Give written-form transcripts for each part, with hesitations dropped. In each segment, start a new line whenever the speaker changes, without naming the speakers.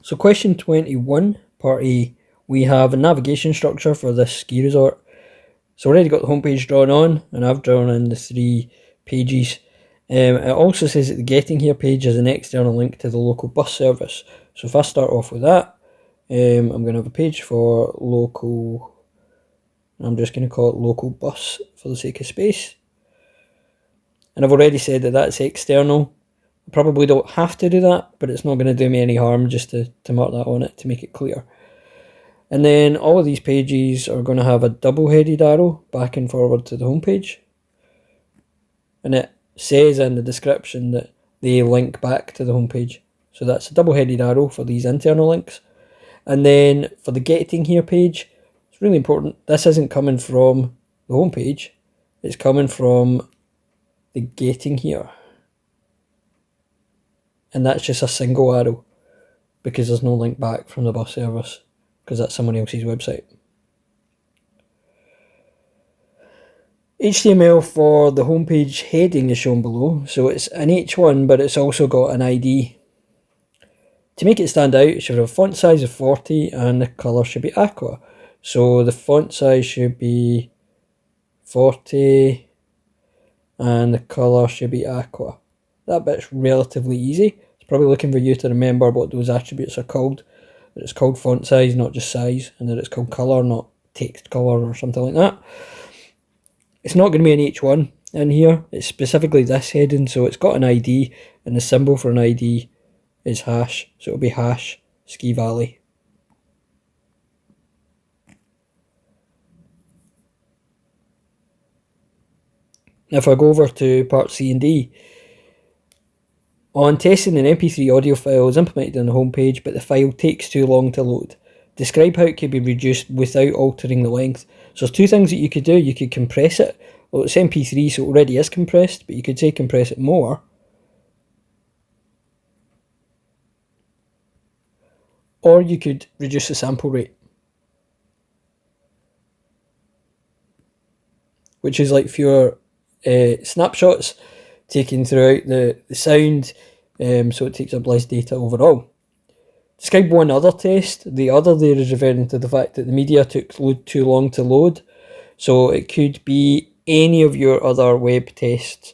So question 21, part A, we have a navigation structure for this ski resort. So already got the homepage drawn on, and I've drawn in the 3 pages. It also says that the Getting Here page is an external link to the local bus service. So if I start off with that, I'm going to have a page for local, I'm just going to call it local bus for the sake of space. And I've already said that that's external. I probably don't have to do that, but it's not going to do me any harm just to mark that on it to make it clear. And then all of these pages are going to have a double-headed arrow back and forward to the home page. And it says in the description that they link back to the home page. So that's a double-headed arrow for these internal links. And then for the Getting Here page, it's really important. This isn't coming from the home page. It's coming from the Getting Here. And that's just a single arrow because there's no link back from the bus service, because that's someone else's website. HTML for the homepage heading is shown below, so it's an H1 but it's also got an ID. To make it stand out, it should have a font size of 40 and the colour should be aqua. So the font size should be 40 and the colour should be aqua. That bit's relatively easy. It's probably looking for you to remember what those attributes are called. That it's called font size, not just size, and that it's called colour, not text colour or something like that. It's not going to be an H1 in here. It's specifically this heading, so it's got an ID, and the symbol for an ID is hash, so it'll be hash Ski Valley. If I go over to part C and D, on testing, an MP3 audio file is implemented on the homepage, but the file takes too long to load. Describe how it could be reduced without altering the length. So there's 2 things that you could do. You could compress it. Well, it's MP3, so it already is compressed, but you could say compress it more. Or you could reduce the sample rate, which is like fewer snapshots taken throughout the sound, so it takes up less data overall. Describe one other test. The other there is referring to the fact that the media took too long to load. So it could be any of your other web tests.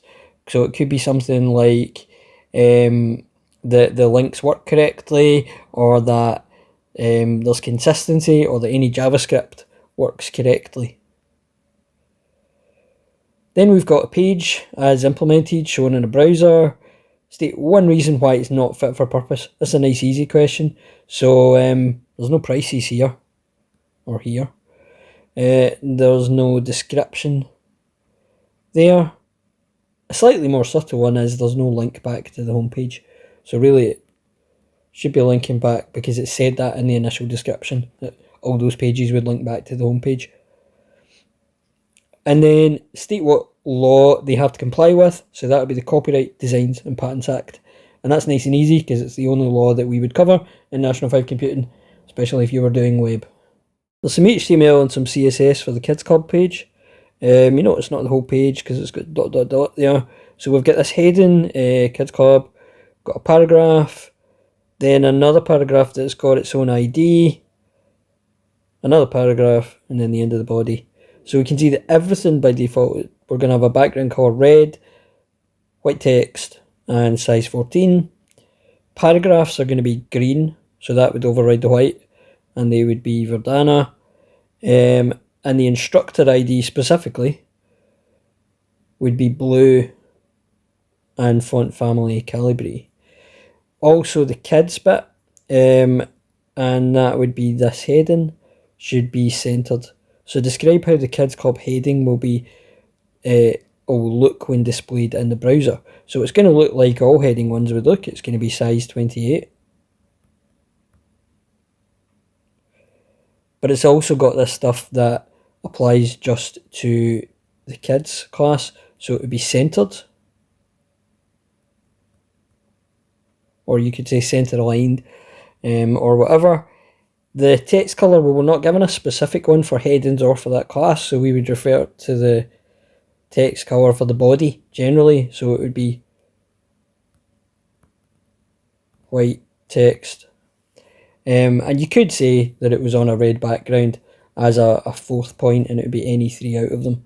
So it could be something like the links work correctly, or that there's consistency, or that any JavaScript works correctly. Then we've got a page as implemented shown in a browser. State one reason why it's not fit for purpose. This is a nice easy question. So there's no prices here or here. There's no description there. A slightly more subtle one is there's no link back to the homepage. So really it should be linking back because it said that in the initial description, that all those pages would link back to the homepage. And then state what law they have to comply with. So that would be the Copyright, Designs and Patents Act. And that's nice and easy because it's the only law that we would cover in National 5 Computing, especially if you were doing web. There's some HTML and some CSS for the Kids Club page. You know it's not the whole page because it's got ... there. So we've got this heading, Kids Club, got a paragraph, then another paragraph that's got its own ID, another paragraph, and then the end of the body. So we can see that everything by default, we're going to have a background colour red, white text, and size 14. Paragraphs are going to be green, so that would override the white, and they would be Verdana. And the instructor ID specifically would be blue and font family Calibri. Also the kids bit, and that would be this heading, should be centered. So describe how the Kids Club heading will look when displayed in the browser. So it's going to look like all heading ones would look. It's going to be size 28. But it's also got this stuff that applies just to the kids class. So it would be centered. Or you could say center aligned, or whatever. The text colour, we were not given a specific one for headings or for that class, so we would refer to the text colour for the body generally, so it would be white text. And you could say that it was on a red background as a fourth point, and it would be any three out of them.